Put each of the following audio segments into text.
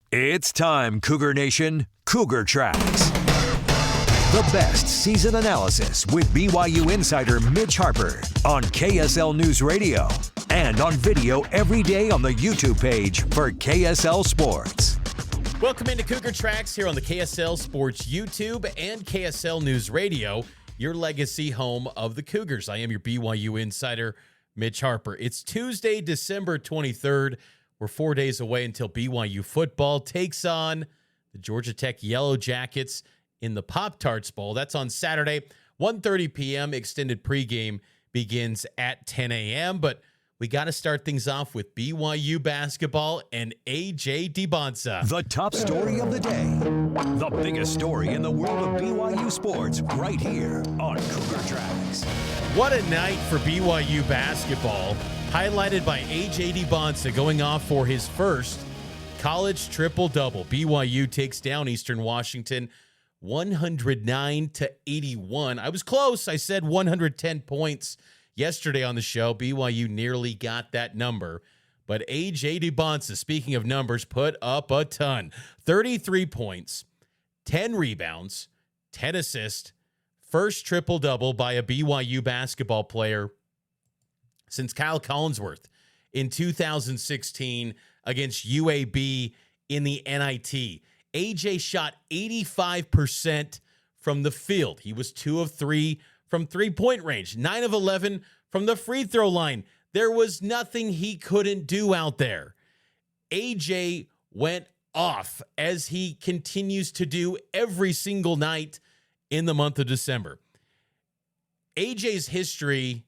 It's time, Cougar Nation. Cougar Tracks. The best season analysis with BYU insider Mitch Harper on KSL NewsRadio and on video every day on the YouTube page for KSL Sports. Welcome into Cougar Tracks here on the KSL Sports YouTube and KSL NewsRadio, your legacy home of the Cougars. I am your BYU insider, Mitch Harper. It's Tuesday, December 23rd. We're 4 days away until BYU football takes on the Georgia Tech Yellow Jackets in the Pop-Tarts Bowl. That's on Saturday, 1:30 p.m. Extended pregame begins at 10 a.m., but we got to start things off with BYU basketball and Dybantsa. The top story of the day. The biggest story in the world of BYU sports right here on Cougar Tracks. What a night for BYU basketball, highlighted by Dybantsa going off for his first college triple-double. BYU takes down Eastern Washington 109-81. I was close. I said 110 points yesterday on the show. BYU nearly got that number. But Dybantsa, speaking of numbers, put up a ton. 33 points, 10 rebounds, 10 assists. First triple-double by a BYU basketball player since Kyle Collinsworth in 2016 against UAB in the NIT. AJ shot 85% from the field. He was 2 of 3 from three-point range, 9 of 11 from the free throw line. There was nothing he couldn't do out there. AJ went off, as he continues to do every single night in the month of December. AJ's history,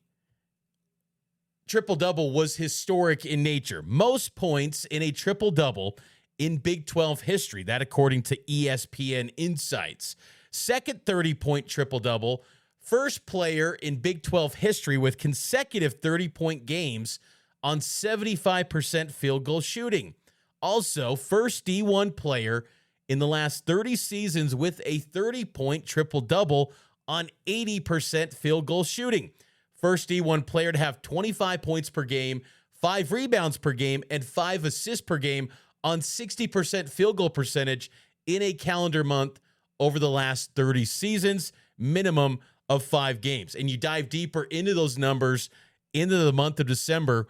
triple-double, was historic in nature. Most points in a triple-double in Big 12 history. That according to ESPN Insights. Second 30-point triple-double. First player in Big 12 history with consecutive 30-point games on 75% field goal shooting. Also, first D1 player in the last 30 seasons with a 30-point triple-double on 80% field goal shooting. First D1 player to have 25 points per game, 5 rebounds per game, and 5 assists per game on 60% field goal percentage in a calendar month over the last 30 seasons, minimum of 5 games. And you dive deeper into those numbers into the month of December,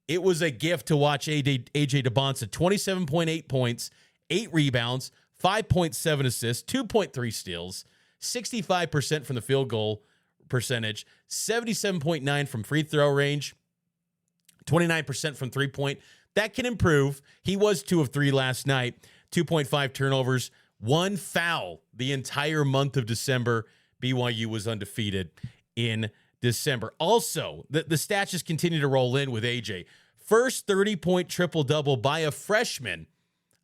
it was a gift to watch AJ Dybantsa. 27.8 points, 8 rebounds, 5.7 assists, 2.3 steals, 65% from the field goal percentage, 77.9 from free throw range, 29% from three-point. That can improve. He was 2 of 3 last night, 2.5 turnovers, 1 foul the entire month of December. BYU was undefeated in December. Also, the stats just continue to roll in with AJ. First 30-point triple-double by a freshman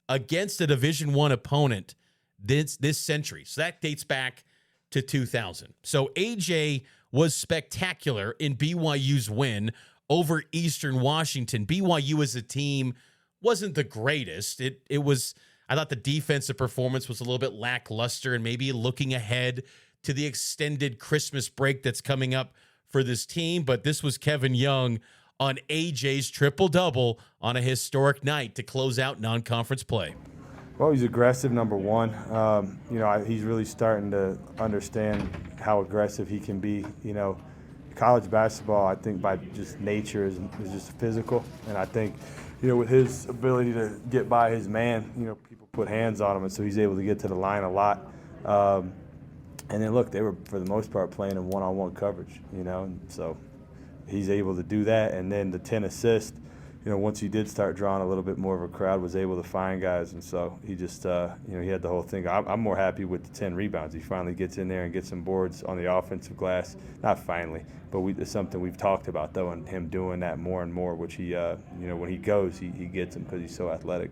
against a Division I opponent this century. So that dates back to 2000. So AJ was spectacular in BYU's win over Eastern Washington. BYU as a team wasn't the greatest. It was, I thought the defensive performance was a little bit lackluster, and maybe looking ahead to the extended Christmas break that's coming up for this team. But this was Kevin Young on AJ's triple-double on a historic night to close out non-conference play. Well, he's aggressive, number one. He's really starting to understand how aggressive he can be. College basketball, I think, by just nature is just physical. And I think, with his ability to get by his man, people put hands on him, and so he's able to get to the line a lot. And then, look, they were, for the most part, playing in one-on-one coverage, and so he's able to do that. And then the 10 assists, once he did start drawing a little bit more of a crowd, was able to find guys. And so he just, he had the whole thing. I'm more happy with the 10 rebounds. He finally gets in there and gets some boards on the offensive glass. Not finally, but it's something we've talked about, though, and him doing that more and more, which he, when he goes, he gets them because he's so athletic.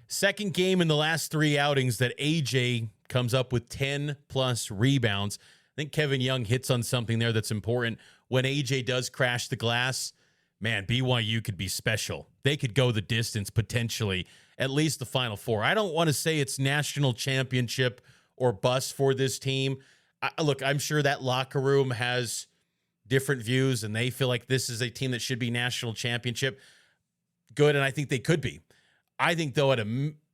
Second game in the last 3 outings that AJ comes up with 10-plus rebounds. I think Kevin Young hits on something there that's important. When AJ does crash the glass, man, BYU could be special. They could go the distance, potentially, at least the Final Four. I don't want to say it's national championship or bust for this team. Look, I'm sure that locker room has different views, and they feel like this is a team that should be national championship. Good, and I think they could be. I think, though, at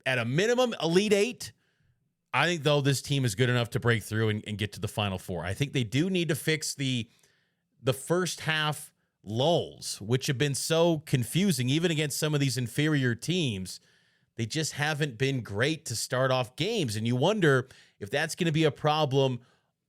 at a minimum, Elite Eight. I think, though, this team is good enough to break through and get to the Final Four. I think they do need to fix the first half lulls, which have been so confusing, even against some of these inferior teams. They just haven't been great to start off games, and you wonder if that's going to be a problem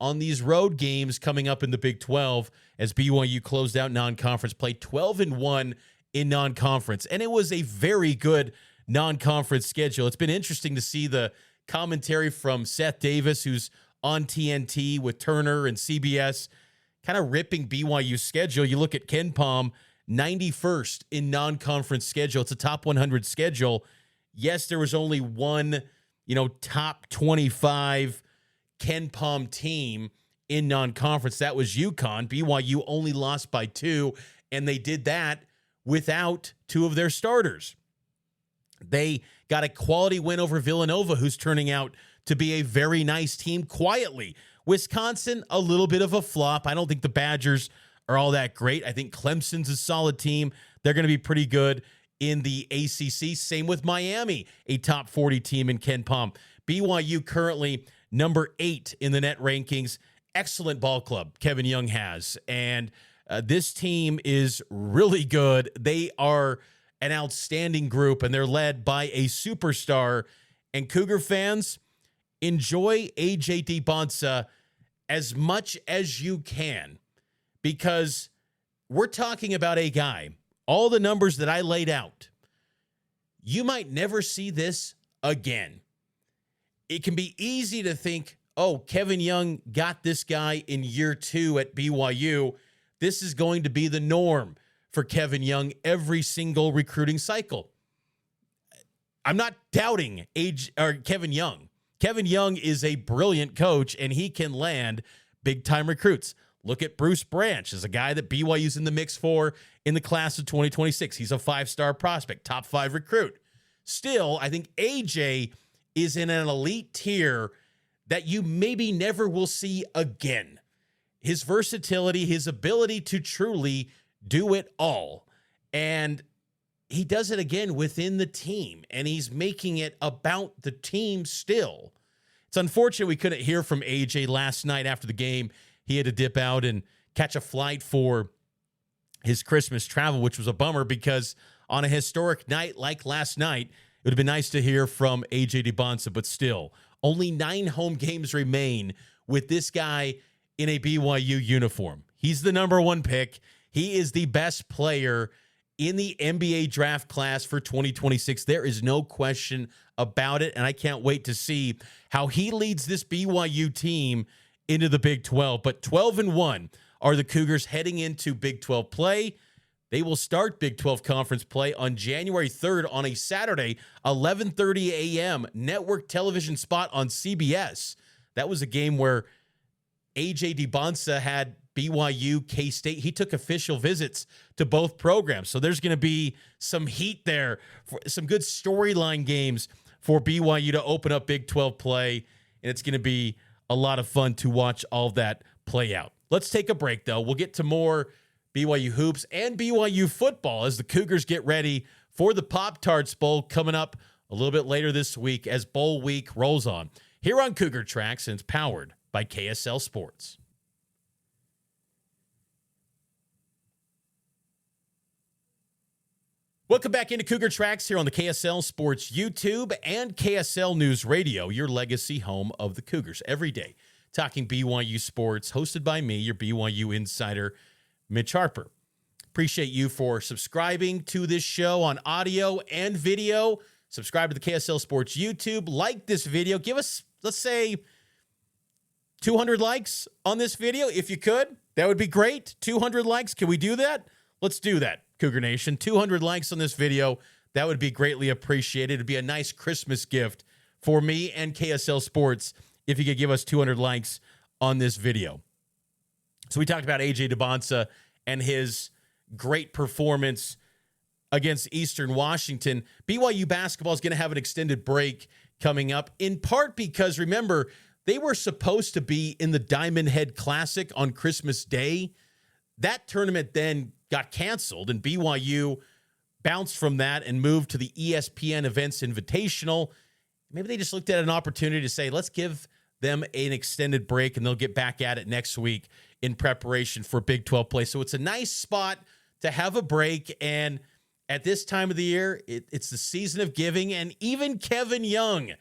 on these road games coming up in the Big 12 as BYU closed out non-conference play, 12-1 in non-conference. And it was a very good non-conference schedule. It's been interesting to see the commentary from Seth Davis, who's on TNT with Turner and CBS, kind of ripping BYU's schedule. You look at Ken Pom, 91st in non-conference schedule. It's a top 100 schedule. Yes, there was only one, top 25 Ken Pom team in non-conference. That was UConn. BYU only lost by 2, and they did that without 2 of their starters. They got a quality win over Villanova, who's turning out to be a very nice team quietly. Wisconsin, a little bit of a flop. I don't think the Badgers are all that great. I think Clemson's a solid team. They're going to be pretty good in the ACC. Same with Miami, a top 40 team in Ken Pom. BYU currently number 8 in the net rankings. Excellent ball club Kevin Young has. And this team is really good. They are an outstanding group, and they're led by a superstar. And Cougar fans, enjoy A.J. Dybantsa as much as you can, because we're talking about a guy, all the numbers that I laid out, you might never see this again. It can be easy to think, oh, Kevin Young got this guy in year 2 at BYU. This is going to be the norm for Kevin Young every single recruiting cycle. I'm not doubting Kevin Young. Kevin Young is a brilliant coach, and he can land big-time recruits. Look at Bruce Branch as a guy that BYU's in the mix for in the class of 2026. He's a 5-star prospect, top 5 recruit. Still, I think AJ is in an elite tier that you maybe never will see again. His versatility, his ability to truly do it all. And he does it again within the team, and he's making it about the team still. It's unfortunate we couldn't hear from AJ last night after the game. He had to dip out and catch a flight for his Christmas travel, which was a bummer, because on a historic night like last night, it would have been nice to hear from A.J. Dybantsa, but still, only 9 home games remain with this guy in a BYU uniform. He's the number 1 pick. He is the best player in the NBA draft class for 2026. There is no question about it, and I can't wait to see how he leads this BYU team into the Big 12. But 12-1 are the Cougars heading into Big 12 play. They will start Big 12 conference play on January 3rd on a Saturday, 11:30 a.m. network television spot on CBS. That was a game where A.J. Dybantsa had BYU, K-State. He took official visits to both programs. So there's going to be some heat there, for some good storyline games for BYU to open up Big 12 play. And it's going to be a lot of fun to watch all that play out. Let's take a break, though. We'll get to more BYU hoops and BYU football as the Cougars get ready for the Pop-Tarts Bowl coming up a little bit later this week as Bowl Week rolls on. Here on Cougar Tracks, and it's powered by KSL Sports. Welcome back into Cougar Tracks here on the KSL Sports YouTube and KSL News Radio, your legacy home of the Cougars. Every day, talking BYU sports, hosted by me, your BYU insider, Mitch Harper. Appreciate you for subscribing to this show on audio and video. Subscribe to the KSL Sports YouTube. Like this video. Give us, let's say, 200 likes on this video. If you could, that would be great. 200 likes. Can we do that? Let's do that, Cougar Nation. 200 likes on this video. That would be greatly appreciated. It'd be a nice Christmas gift for me and KSL Sports if you could give us 200 likes on this video. So we talked about A.J. Dybantsa and his great performance against Eastern Washington. BYU basketball is going to have an extended break coming up, in part because, remember, they were supposed to be in the Diamond Head Classic on Christmas Day. That tournament then got canceled, and BYU bounced from that and moved to the ESPN Events Invitational. maybe they just looked at an opportunity to say, let's give them an extended break, and they'll get back at it next week in preparation for Big 12 play. So it's a nice spot to have a break, and at this time of the year, it's the season of giving, and even Kevin Young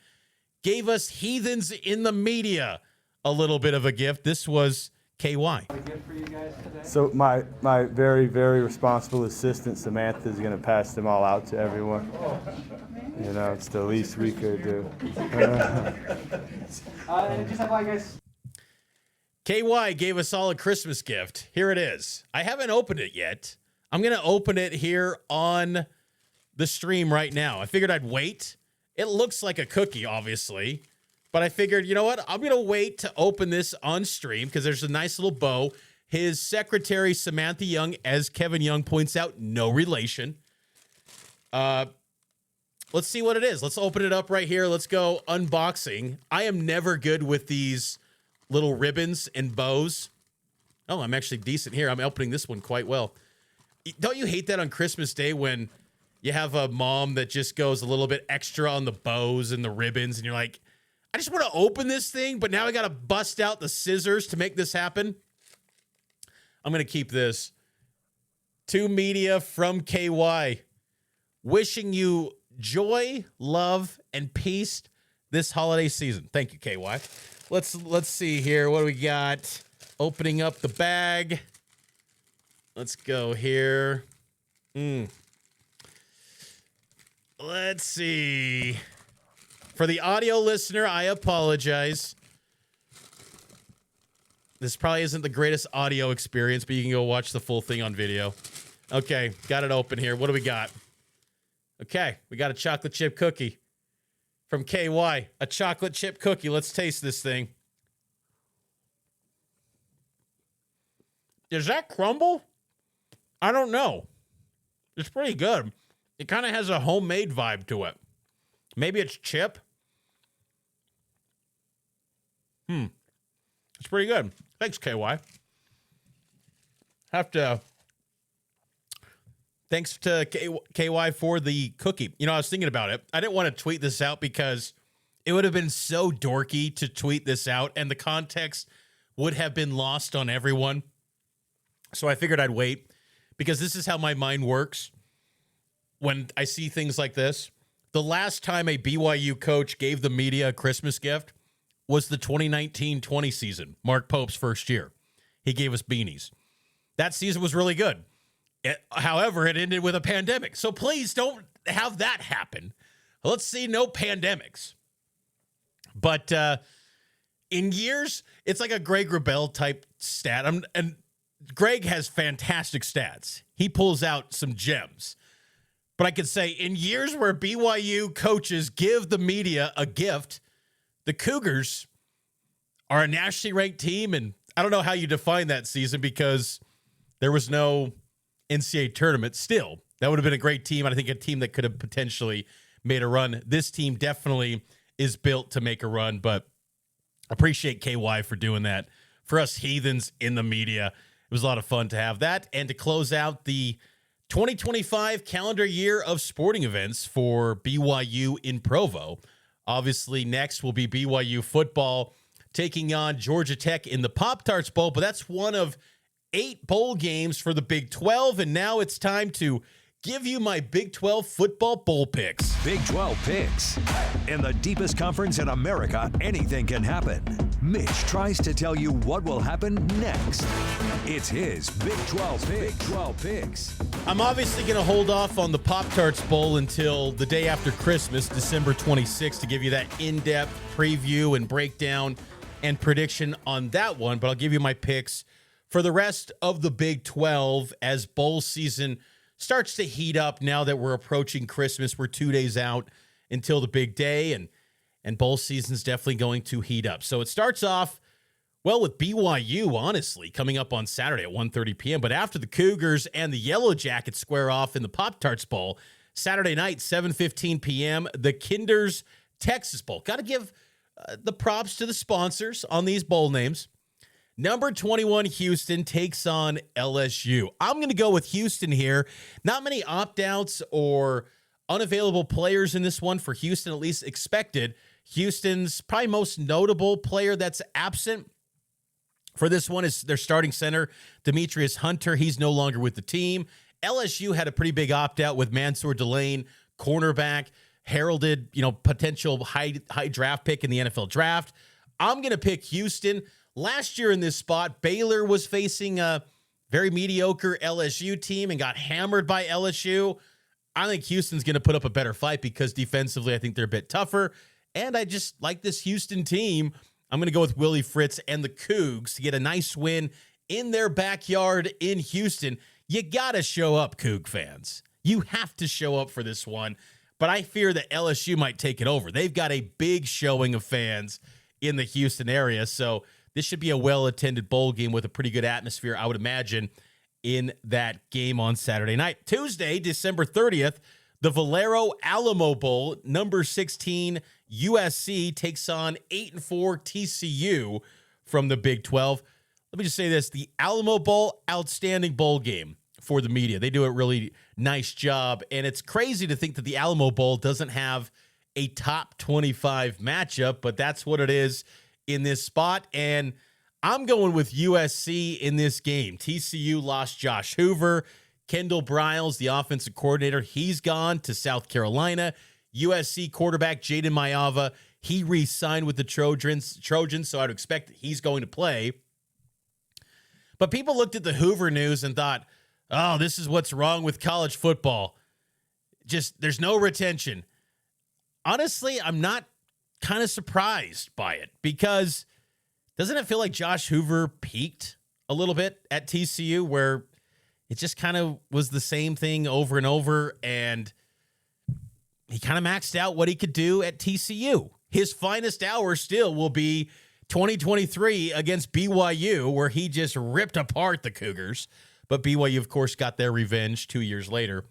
gave us Heathens in the Media a little bit of a gift. This was KY. So my very, very responsible assistant, Samantha, is going to pass them all out to everyone. You know, it's the least we could do. KY gave us all a Christmas gift. Here it is. I haven't opened it yet. I'm going to open it here on the stream right now. I figured I'd wait. It looks like a cookie, obviously. But I figured, you know what? I'm going to wait to open this on stream because there's a nice little bow. His secretary, Samantha Young, as Kevin Young points out, no relation. Let's see what it is. Let's open it up right here. Let's go unboxing. I am never good with these little ribbons and bows. Oh, I'm actually decent here. I'm opening this one quite well. Don't you hate that on Christmas Day when you have a mom that just goes a little bit extra on the bows and the ribbons, and you're like, I just want to open this thing, but now I got to bust out the scissors to make this happen? I'm going to keep this. To Media from KY. Wishing you joy, love, and peace this holiday season. Thank you, KY. Let's see here. What do we got? Opening up the bag. Let's go here. Let's see. For the audio listener, I apologize. This probably isn't the greatest audio experience, but you can go watch the full thing on video. Okay, got it open here. What do we got? Okay, we got a chocolate chip cookie from KY. A chocolate chip cookie. Let's taste this thing. Does that crumble? I don't know. It's pretty good. It kind of has a homemade vibe to it. Maybe it's chip. It's pretty good. Thanks, KY. Thanks to KY for the cookie. You know, I was thinking about it. I didn't want to tweet this out because it would have been so dorky to tweet this out, and the context would have been lost on everyone. So I figured I'd wait, because this is how my mind works when I see things like this. The last time a BYU coach gave the media a Christmas gift was the 2019-20 season, Mark Pope's first year. He gave us beanies. That season was really good. However, it ended with a pandemic. So please don't have that happen. Let's see no pandemics. But in years, it's like a Greg Wrubell type stat. And Greg has fantastic stats. He pulls out some gems. But I could say in years where BYU coaches give the media a gift, the Cougars are a nationally ranked team. And I don't know how you define that season because there was no NCAA tournament. Still, that would have been a great team. And I think a team that could have potentially made a run. This team definitely is built to make a run, but appreciate KY for doing that. For us heathens in the media, it was a lot of fun to have that. And to close out the 2025 calendar year of sporting events for BYU in Provo. Obviously, next will be BYU football taking on Georgia Tech in the Pop-Tarts Bowl, but that's one of 8 bowl games for the Big 12, and now it's time to give you my Big 12 football bowl picks. Big 12 picks. In the deepest conference in America, anything can happen. Mitch tries to tell you what will happen next. It's his Big 12 picks. Big 12 picks. I'm obviously going to hold off on the Pop-Tarts Bowl until the day after Christmas, December 26th, to give you that in-depth preview and breakdown and prediction on that one. But I'll give you my picks for the rest of the Big 12 as bowl season starts to heat up now that we're approaching Christmas. We're 2 days out until the big day, and bowl season's definitely going to heat up. So it starts off, well, with BYU, honestly, coming up on Saturday at 1:30 p.m. But after the Cougars and the Yellow Jackets square off in the Pop-Tarts Bowl, Saturday night, 7:15 p.m., the Kinder's Texas Bowl. Got to give the props to the sponsors on these bowl names. Number 21, Houston takes on LSU. I'm going to go with Houston here. Not many opt-outs or Unavailable players in this one for Houston, at least expected. Houston's probably most notable player that's absent for this one is their starting center, Demetrius Hunter. He's no longer with the team. LSU had a pretty big opt-out with Mansour Delane, cornerback, heralded, potential high draft pick in the NFL draft. I'm going to pick Houston. Last year in this spot, Baylor was facing a very mediocre LSU team and got hammered by LSU. I think Houston's going to put up a better fight because defensively, I think they're a bit tougher. And I just like this Houston team. I'm going to go with Willie Fritz and the Cougs to get a nice win in their backyard in Houston. You got to show up, Coug fans. You have to show up for this one. But I fear that LSU might take it over. They've got a big showing of fans in the Houston area. So this should be a well-attended bowl game with a pretty good atmosphere, I would imagine, in that game on Saturday night. Tuesday, December 30th, the Valero Alamo Bowl, number 16, USC takes on 8-4 TCU from the Big 12. Let me just say this. The Alamo Bowl, outstanding bowl game for the media. They do a really nice job, and it's crazy to think that the Alamo Bowl doesn't have a top 25 matchup, but that's what it is in this spot, and I'm going with USC in this game. TCU lost Josh Hoover. Kendall Briles, the offensive coordinator, he's gone to South Carolina. USC quarterback Jaden Mayava, he re-signed with the Trojans, so I'd expect that he's going to play. But people looked at the Hoover news and thought, oh, this is what's wrong with college football. Just, there's no retention. Honestly, I'm not kind of surprised by it because doesn't it feel like Josh Hoover peaked a little bit at TCU where it just kind of was the same thing over and over, and he kind of maxed out what he could do at TCU. His finest hour still will be 2023 against BYU, where he just ripped apart the Cougars. But BYU, of course, got their revenge 2 years later.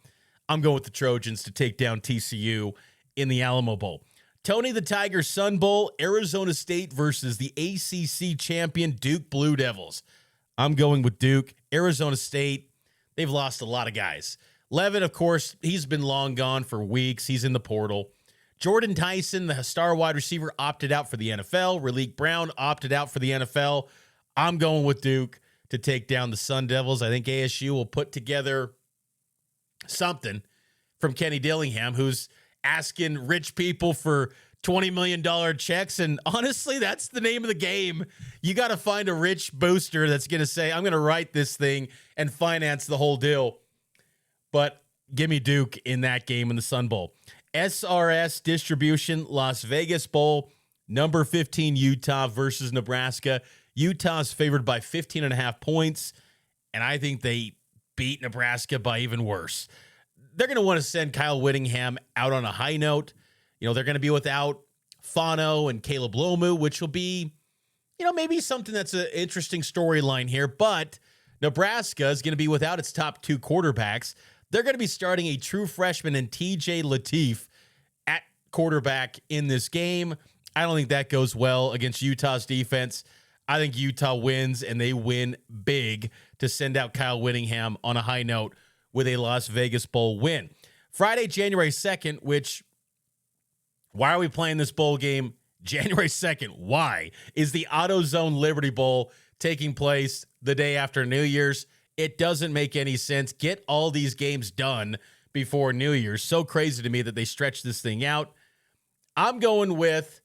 I'm going with the Trojans to take down TCU in the Alamo Bowl. Tony the Tiger Sun Bowl, Arizona State versus the ACC champion Duke Blue Devils. I'm going with Duke. Arizona State, they've lost a lot of guys. Levin, of course, he's been long gone for weeks. He's in the portal. Jordan Tyson, the star wide receiver, opted out for the NFL. Raleek Brown opted out for the NFL. I'm going with Duke to take down the Sun Devils. I think ASU will put together something from Kenny Dillingham, who's asking rich people for $20 million checks. And honestly, that's the name of the game. You got to find a rich booster that's going to say, I'm going to write this thing and finance the whole deal. But give me Duke in that game in the Sun Bowl. SRS Distribution Las Vegas Bowl, number 15 Utah versus Nebraska. Utah's favored by 15.5 points, and I think they beat Nebraska by even worse. They're going to want to send Kyle Whittingham out on a high note. They're going to be without Fano and Caleb Lomu, which will be, maybe something that's an interesting storyline here. But Nebraska is going to be without its top two quarterbacks. They're going to be starting a true freshman in TJ Lateef at quarterback in this game. I don't think that goes well against Utah's defense. I think Utah wins, and they win big to send out Kyle Whittingham on a high note with a Las Vegas Bowl win. Friday, January 2nd, which, why are we playing this bowl game January 2nd? Why? Is the AutoZone Liberty Bowl taking place the day after New Year's? It doesn't make any sense. Get all these games done before New Year's. So crazy to me that they stretched this thing out. I'm going with,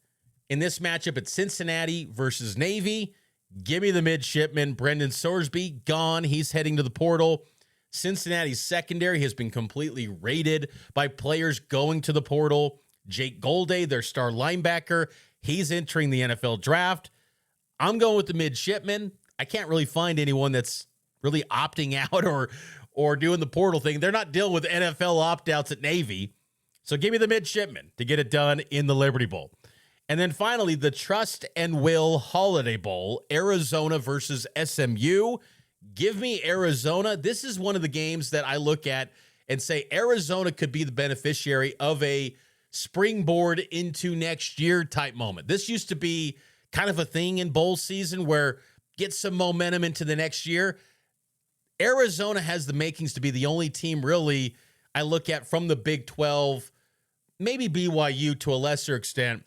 in this matchup, it's Cincinnati versus Navy. Give me the midshipman. Brendan Sorsby, gone. He's heading to the portal. Cincinnati's secondary has been completely raided by players going to the portal. Jake Golday, their star linebacker, he's entering the NFL draft. I'm going with the midshipman. I can't really find anyone that's really opting out or doing the portal thing. They're not dealing with NFL opt-outs at Navy. So give me the midshipman to get it done in the Liberty Bowl. And then finally, the Trust and Will Holiday Bowl, Arizona versus SMU. Give me Arizona. This is one of the games that I look at and say Arizona could be the beneficiary of a springboard into next year type moment. This used to be kind of a thing in bowl season where get some momentum into the next year. Arizona has the makings to be the only team really, I look at from the Big 12, maybe BYU to a lesser extent,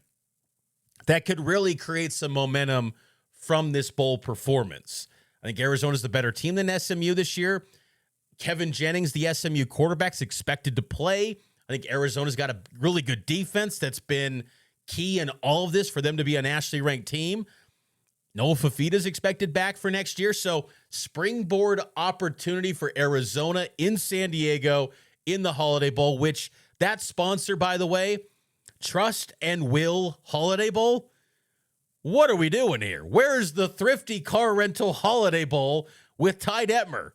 that could really create some momentum from this bowl performance. I think Arizona's the better team than SMU this year. Kevin Jennings, the SMU quarterback's expected to play. I think Arizona's got a really good defense that's been key in all of this for them to be a nationally ranked team. Noah Fafita's expected back for next year. So springboard opportunity for Arizona in San Diego in the Holiday Bowl, which that sponsor, by the way, Trust and Will Holiday Bowl. What are we doing here? Where's the Thrifty Car Rental Holiday Bowl with Ty Detmer?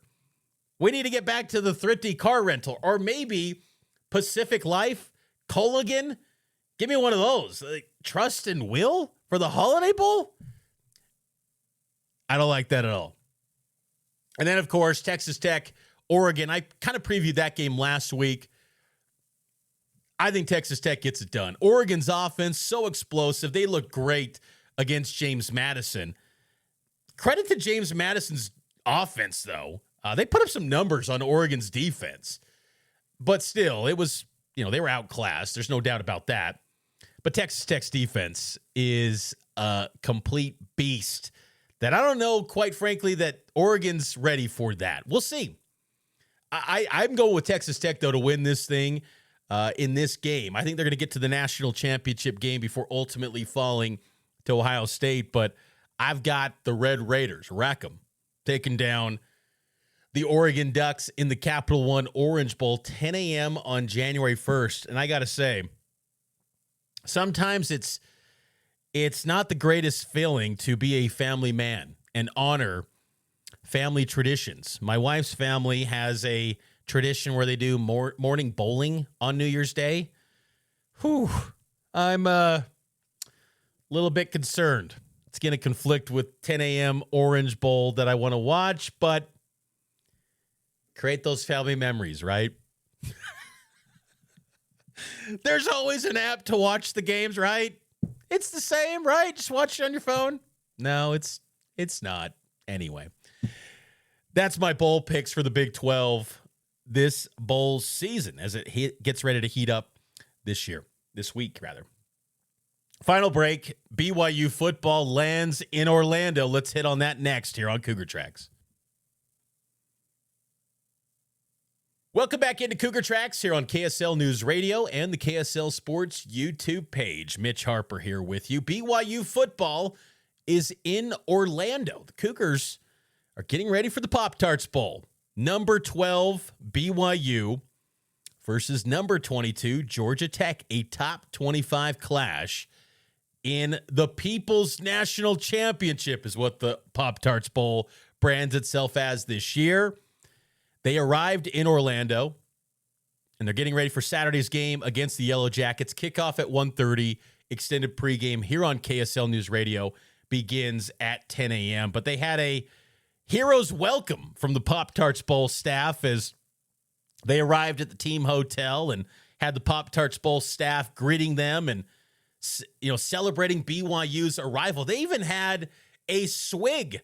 We need to get back to the Thrifty Car Rental, or maybe Pacific Life, Culligan. Give me one of those. Trust and Will for the Holiday Bowl? I don't like that at all. And then, of course, Texas Tech, Oregon. I kind of previewed that game last week. I think Texas Tech gets it done. Oregon's offense, so explosive. They look great against James Madison. Credit to James Madison's offense, though. They put up some numbers on Oregon's defense. But still, it was, they were outclassed. There's no doubt about that. But Texas Tech's defense is a complete beast that I don't know, quite frankly, that Oregon's ready for that. We'll see. I'm going with Texas Tech, though, to win this thing in this game. I think they're going to get to the national championship game before ultimately falling to Ohio State. But I've got the Red Raiders, Rackham, taking down the Oregon Ducks in the Capital One Orange Bowl, 10 a.m. on January 1st. And I got to say, sometimes it's not the greatest feeling to be a family man and honor family traditions. My wife's family has a tradition where they do morning bowling on New Year's Day. Whew. I'm a little bit concerned. It's going to conflict with 10 a.m. Orange Bowl that I want to watch, but create those family memories, right? There's always an app to watch the games, right? It's the same, right? Just watch it on your phone. No, it's not. Anyway, that's my bowl picks for the Big 12 this bowl season as it gets ready to heat up this week. Final break. BYU football lands in Orlando. Let's hit on that next here on Cougar Tracks. Welcome back into Cougar Tracks here on KSL News Radio and the KSL Sports YouTube page. Mitch Harper here with you. BYU football is in Orlando. The Cougars are getting ready for the Pop-Tarts Bowl. Number 12, BYU versus number 22, Georgia Tech, a top 25 clash in the People's National Championship is what the Pop-Tarts Bowl brands itself as this year. They arrived in Orlando, and they're getting ready for Saturday's game against the Yellow Jackets. Kickoff at 1:30, extended pregame here on KSL News Radio begins at 10 a.m. But they had a hero's welcome from the Pop-Tarts Bowl staff as they arrived at the team hotel and had the Pop-Tarts Bowl staff greeting them and celebrating BYU's arrival. They even had a swig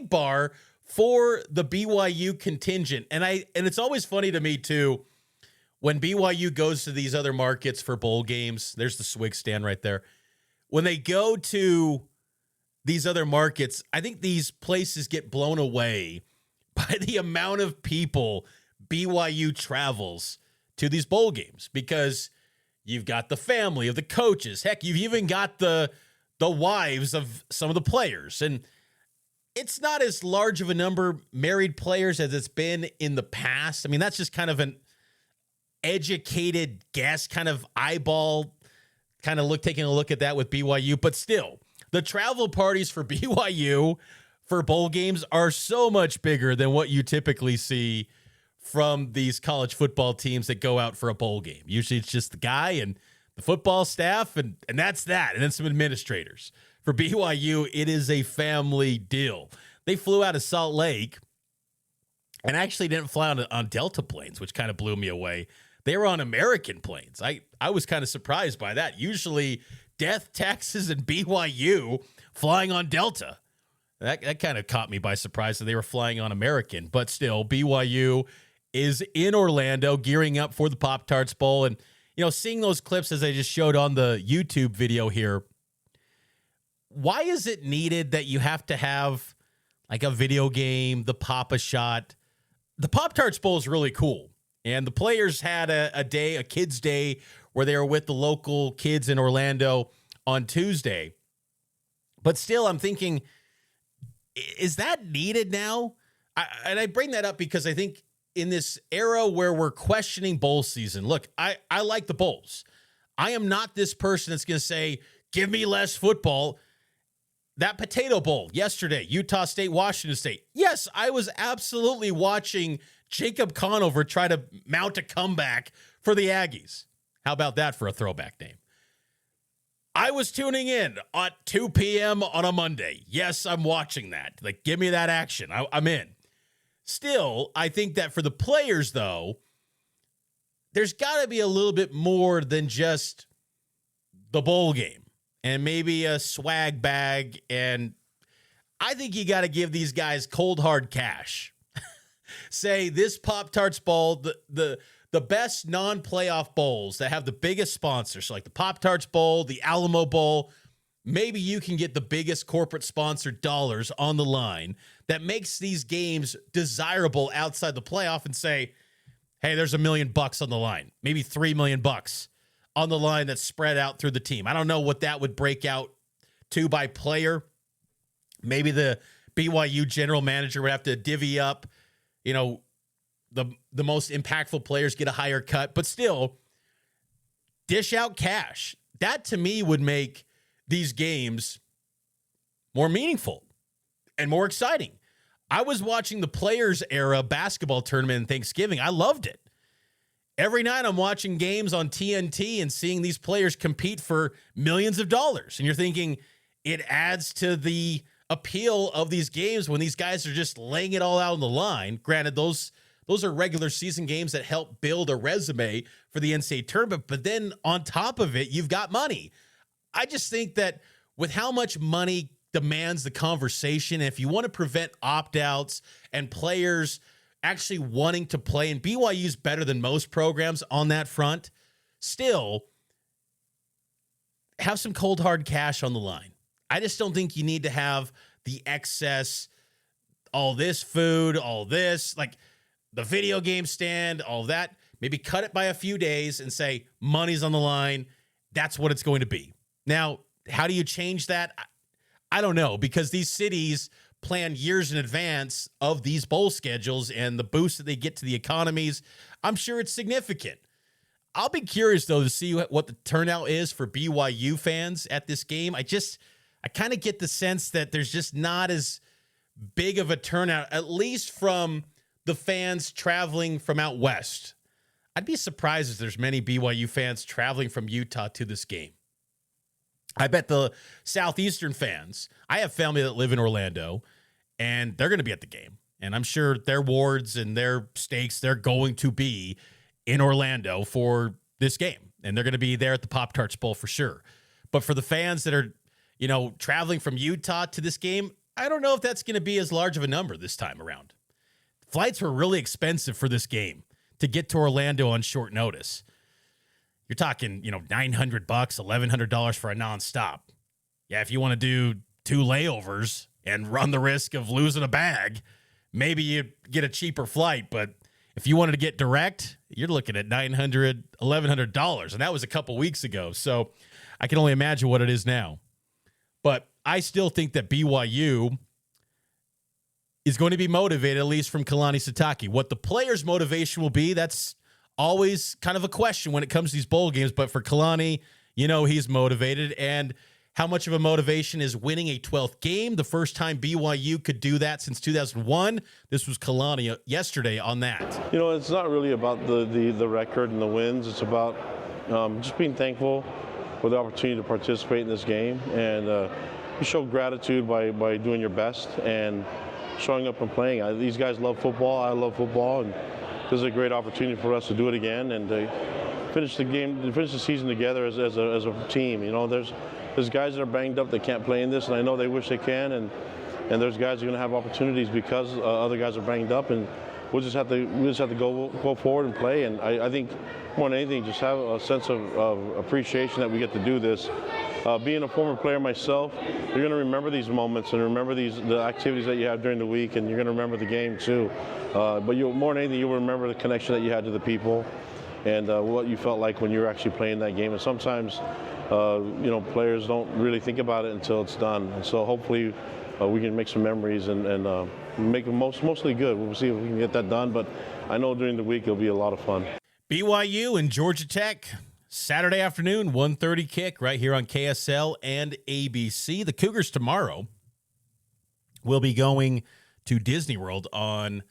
bar for the BYU contingent. And it's always funny to me, too, when BYU goes to these other markets for bowl games. There's the swig stand right there. When they go to these other markets, I think these places get blown away by the amount of people BYU travels to these bowl games because you've got the family of the coaches. Heck, you've even got the wives of some of the players. And it's not as large of a number married players as it's been in the past. I mean, that's just kind of an educated guess, kind of eyeball, taking a look at that with BYU. But still, the travel parties for BYU for bowl games are so much bigger than what you typically see from these college football teams that go out for a bowl game. Usually it's just the guy and the football staff, and that's that, and then some administrators. For BYU, it is a family deal. They flew out of Salt Lake and actually didn't fly on Delta planes, which kind of blew me away. They were on American planes. I was kind of surprised by that. Usually, Death, Texas, and BYU flying on Delta. That kind of caught me by surprise that they were flying on American. But still, BYU is in Orlando gearing up for the Pop-Tarts Bowl. And, seeing those clips as I just showed on the YouTube video here, why is it needed that you have to have like a video game, the Pop-A-Shot? The Pop-Tarts Bowl is really cool. And the players had a kids' day, where they were with the local kids in Orlando on Tuesday. But still, I'm thinking, is that needed now? I bring that up because I think in this era where we're questioning bowl season, look, I like the bowls. I am not this person that's going to say, give me less football. That Potato Bowl yesterday, Utah State, Washington State. Yes, I was absolutely watching Jacob Conover try to mount a comeback for the Aggies. How about that for a throwback name? I was tuning in at 2 p.m. on a Monday. Yes, I'm watching that. Like, give me that action. I'm in. Still, I think that for the players, though, there's got to be a little bit more than just the bowl game and maybe a swag bag. And I think you got to give these guys cold, hard cash. Say this Pop-Tarts Bowl, the best non-playoff bowls that have the biggest sponsors, so like the Pop-Tarts Bowl, the Alamo Bowl, maybe you can get the biggest corporate sponsored dollars on the line that makes these games desirable outside the playoff and say, hey, there's $1 million on the line, maybe $3 million on the line that's spread out through the team. I don't know what that would break out to by player. Maybe the BYU general manager would have to divvy up, the most impactful players get a higher cut, but still dish out cash. That to me would make these games more meaningful and more exciting. I was watching the Players Era basketball tournament in Thanksgiving. I loved it. Every night I'm watching games on TNT and seeing these players compete for millions of dollars. And you're thinking it adds to the appeal of these games when these guys are just laying it all out on the line. Granted, those are regular season games that help build a resume for the NCAA tournament. But then on top of it, you've got money. I just think that with how much money demands the conversation, and if you want to prevent opt-outs and players actually wanting to play, and BYU's better than most programs on that front, still have some cold, hard cash on the line. I just don't think you need to have the excess, all this food, all this, like the video game stand, all that. Maybe cut it by a few days and say money's on the line. That's what it's going to be. Now, how do you change that? I don't know, because these cities plan years in advance of these bowl schedules and the boost that they get to the economies. I'm sure it's significant. I'll be curious, though, to see what the turnout is for BYU fans at this game. I kind of get the sense that there's just not as big of a turnout, at least from the fans traveling from out west. I'd be surprised if there's many BYU fans traveling from Utah to this game. I bet the Southeastern fans, I have family that live in Orlando, and they're going to be at the game. And I'm sure their wards and their stakes, they're going to be in Orlando for this game. And they're going to be there at the Pop-Tarts Bowl for sure. But for the fans that are, traveling from Utah to this game, I don't know if that's going to be as large of a number this time around. Flights were really expensive for this game to get to Orlando on short notice. You're talking, $900, $1,100 for a nonstop. Yeah, if you want to do 2 layovers and run the risk of losing a bag, maybe you get a cheaper flight. But if you wanted to get direct, you're looking at $900, $1,100. And that was a couple weeks ago. So I can only imagine what it is now. But I still think that BYU is going to be motivated, at least from Kalani Sitake. What the players' motivation will be, that's always kind of a question when it comes to these bowl games. But for Kalani, he's motivated. And how much of a motivation is winning a 12th game? The first time BYU could do that since 2001. This was Kalani yesterday on that. It's not really about the record and the wins. It's about just being thankful for the opportunity to participate in this game. And you show gratitude by doing your best and showing up and playing. These guys love football. I love football. And this is a great opportunity for us to do it again and to finish the game, to finish the season together as a team. There's guys that are banged up that can't play in this, and I know they wish they can. And there's guys that are going to have opportunities because other guys are banged up. And we just have to go forward and play. And I think more than anything, just have a sense of appreciation that we get to do this. Being a former player myself, you're going to remember these moments and remember the activities that you have during the week, and you're going to remember the game too. But more than anything, you'll remember the connection that you had to the people and what you felt like when you were actually playing that game. And sometimes, players don't really think about it until it's done. And so hopefully we can make some memories and make them mostly good. We'll see if we can get that done. But I know during the week it'll be a lot of fun. BYU and Georgia Tech, Saturday afternoon, 1:30 kick right here on KSL and ABC. The Cougars tomorrow will be going to Disney World on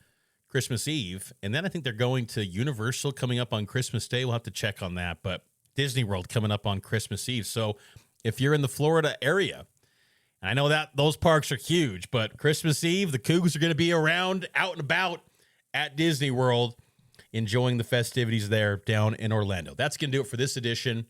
Christmas Eve, and then I think they're going to Universal coming up on Christmas Day. We'll have to check on that, but Disney World coming up on Christmas Eve. So if you're in the Florida area, I know that those parks are huge, but Christmas Eve, the Cougars are going to be around, out and about at Disney World, enjoying the festivities there down in Orlando. That's going to do it for this edition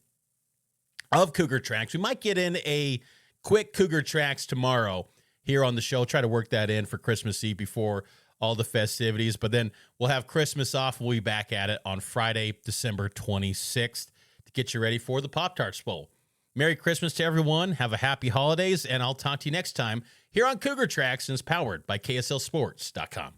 of Cougar Tracks. We might get in a quick Cougar Tracks tomorrow here on the show. Try to work that in for Christmas Eve before all the festivities. But then we'll have Christmas off. We'll be back at it on Friday, December 26th to get you ready for the Pop-Tarts Bowl. Merry Christmas to everyone. Have a happy holidays, and I'll talk to you next time here on Cougar Tracks, and it's powered by KSLSports.com.